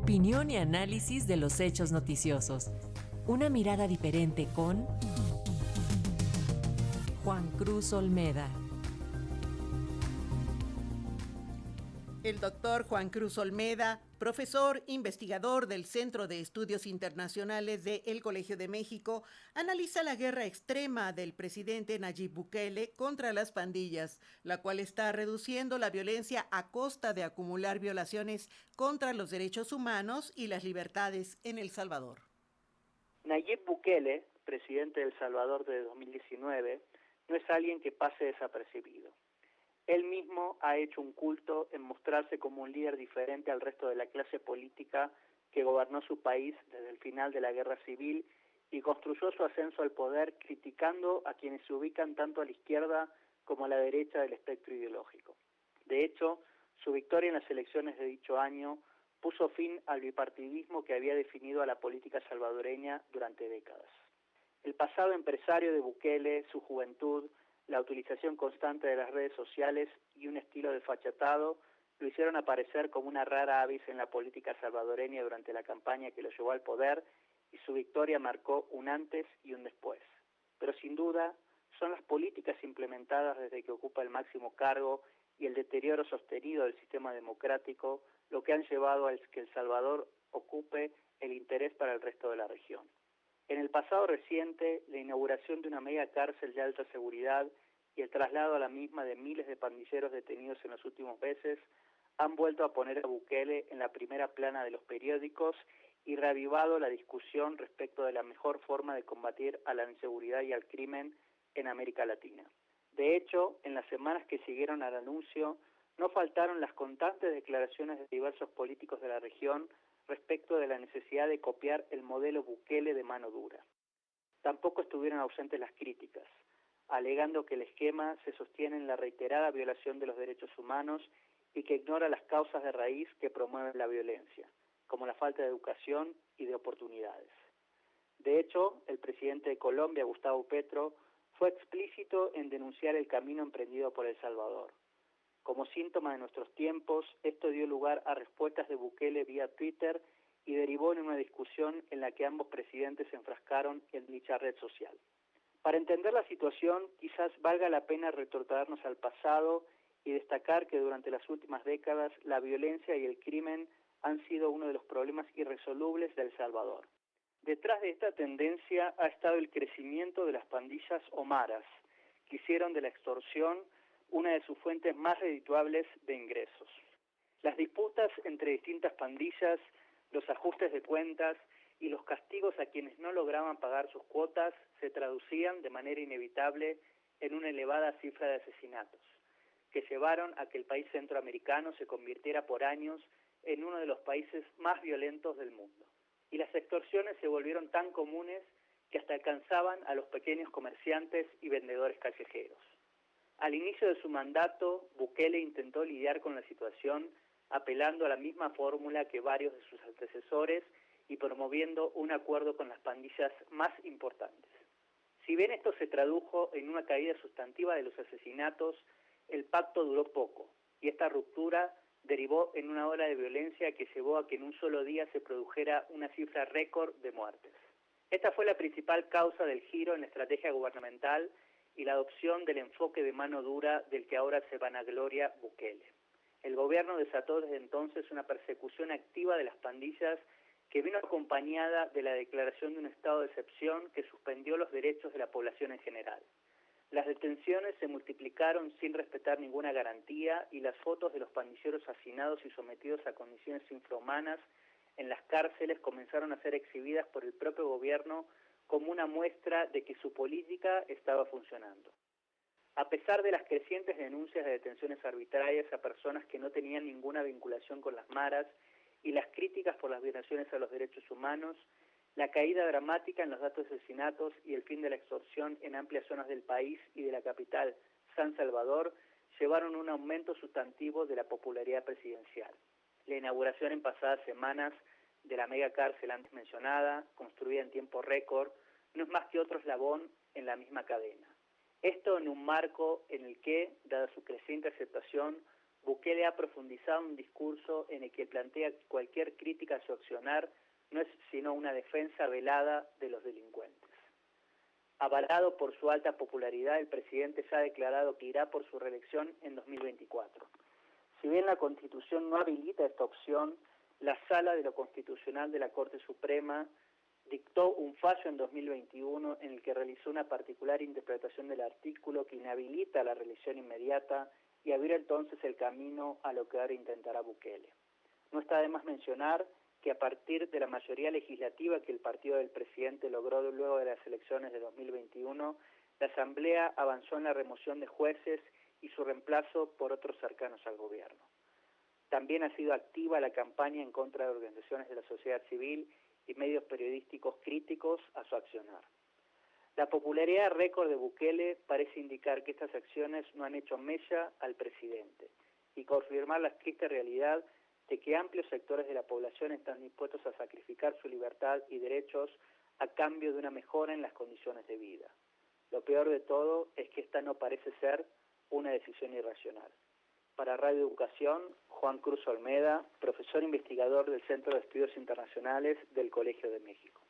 Opinión y análisis de los hechos noticiosos. Una mirada diferente con Juan Cruz Olmeda. El doctor Juan Cruz Olmeda, profesor investigador del Centro de Estudios Internacionales del Colegio de México, analiza la guerra extrema del presidente Nayib Bukele contra las pandillas, la cual está reduciendo la violencia a costa de acumular violaciones contra los derechos humanos y las libertades en El Salvador. Nayib Bukele, presidente de El Salvador de 2019, no es alguien que pase desapercibido. Él mismo ha hecho un culto en mostrarse como un líder diferente al resto de la clase política que gobernó su país desde el final de la guerra civil y construyó su ascenso al poder criticando a quienes se ubican tanto a la izquierda como a la derecha del espectro ideológico. De hecho, su victoria en las elecciones de dicho año puso fin al bipartidismo que había definido a la política salvadoreña durante décadas. El pasado empresario de Bukele, su juventud, la utilización constante de las redes sociales y un estilo desfachatado lo hicieron aparecer como una rara avis en la política salvadoreña durante la campaña que lo llevó al poder, y su victoria marcó un antes y un después. Pero sin duda son las políticas implementadas desde que ocupa el máximo cargo y el deterioro sostenido del sistema democrático lo que han llevado a que El Salvador ocupe el interés para el resto de la región. En el pasado reciente, la inauguración de una mega cárcel de alta seguridad y el traslado a la misma de miles de pandilleros detenidos en los últimos meses han vuelto a poner a Bukele en la primera plana de los periódicos y reavivado la discusión respecto de la mejor forma de combatir a la inseguridad y al crimen en América Latina. De hecho, en las semanas que siguieron al anuncio, no faltaron las constantes declaraciones de diversos políticos de la región respecto de la necesidad de copiar el modelo Bukele de mano dura. Tampoco estuvieron ausentes las críticas, alegando que el esquema se sostiene en la reiterada violación de los derechos humanos y que ignora las causas de raíz que promueven la violencia, como la falta de educación y de oportunidades. De hecho, el presidente de Colombia, Gustavo Petro, fue explícito en denunciar el camino emprendido por El Salvador. Como síntoma de nuestros tiempos, esto dio lugar a respuestas de Bukele vía Twitter y derivó en una discusión en la que ambos presidentes se enfrascaron en dicha red social. Para entender la situación, quizás valga la pena retrotraernos al pasado y destacar que durante las últimas décadas la violencia y el crimen han sido uno de los problemas irresolubles de El Salvador. Detrás de esta tendencia ha estado el crecimiento de las pandillas o maras, que hicieron de la extorsión una de sus fuentes más redituables de ingresos. Las disputas entre distintas pandillas, los ajustes de cuentas y los castigos a quienes no lograban pagar sus cuotas se traducían de manera inevitable en una elevada cifra de asesinatos, que llevaron a que el país centroamericano se convirtiera por años en uno de los países más violentos del mundo. Y las extorsiones se volvieron tan comunes que hasta alcanzaban a los pequeños comerciantes y vendedores callejeros. Al inicio de su mandato, Bukele intentó lidiar con la situación apelando a la misma fórmula que varios de sus antecesores y promoviendo un acuerdo con las pandillas más importantes. Si bien esto se tradujo en una caída sustantiva de los asesinatos, el pacto duró poco y esta ruptura derivó en una ola de violencia que llevó a que en un solo día se produjera una cifra récord de muertes. Esta fue la principal causa del giro en la estrategia gubernamental y la adopción del enfoque de mano dura del que ahora se vanagloria Bukele. El gobierno desató desde entonces una persecución activa de las pandillas que vino acompañada de la declaración de un estado de excepción que suspendió los derechos de la población en general. Las detenciones se multiplicaron sin respetar ninguna garantía y las fotos de los pandilleros hacinados y sometidos a condiciones infrahumanas en las cárceles comenzaron a ser exhibidas por el propio gobierno como una muestra de que su política estaba funcionando. A pesar de las crecientes denuncias de detenciones arbitrarias a personas que no tenían ninguna vinculación con las maras y las críticas por las violaciones a los derechos humanos, la caída dramática en los datos de asesinatos y el fin de la extorsión en amplias zonas del país y de la capital, San Salvador, llevaron a un aumento sustantivo de la popularidad presidencial. La inauguración en pasadas semanas de la mega cárcel antes mencionada, construida en tiempo récord, no es más que otro eslabón en la misma cadena. Esto en un marco en el que, dada su creciente aceptación, Bukele ha profundizado un discurso en el que plantea que cualquier crítica a su accionar no es sino una defensa velada de los delincuentes. Avalado por su alta popularidad, el presidente ya ha declarado que irá por su reelección en 2024. Si bien la Constitución no habilita esta opción, la Sala de lo Constitucional de la Corte Suprema dictó un fallo en 2021 en el que realizó una particular interpretación del artículo que inhabilita la reelección inmediata y abrió entonces el camino a lo que ahora intentará Bukele. No está de más mencionar que a partir de la mayoría legislativa que el partido del presidente logró luego de las elecciones de 2021, la Asamblea avanzó en la remoción de jueces y su reemplazo por otros cercanos al gobierno. También ha sido activa la campaña en contra de organizaciones de la sociedad civil y medios periodísticos críticos a su accionar. La popularidad récord de Bukele parece indicar que estas acciones no han hecho mella al presidente y confirmar la triste realidad de que amplios sectores de la población están dispuestos a sacrificar su libertad y derechos a cambio de una mejora en las condiciones de vida. Lo peor de todo es que esta no parece ser una decisión irracional. Para Radio Educación, Juan Cruz Olmeda, profesor investigador del Centro de Estudios Internacionales del Colegio de México.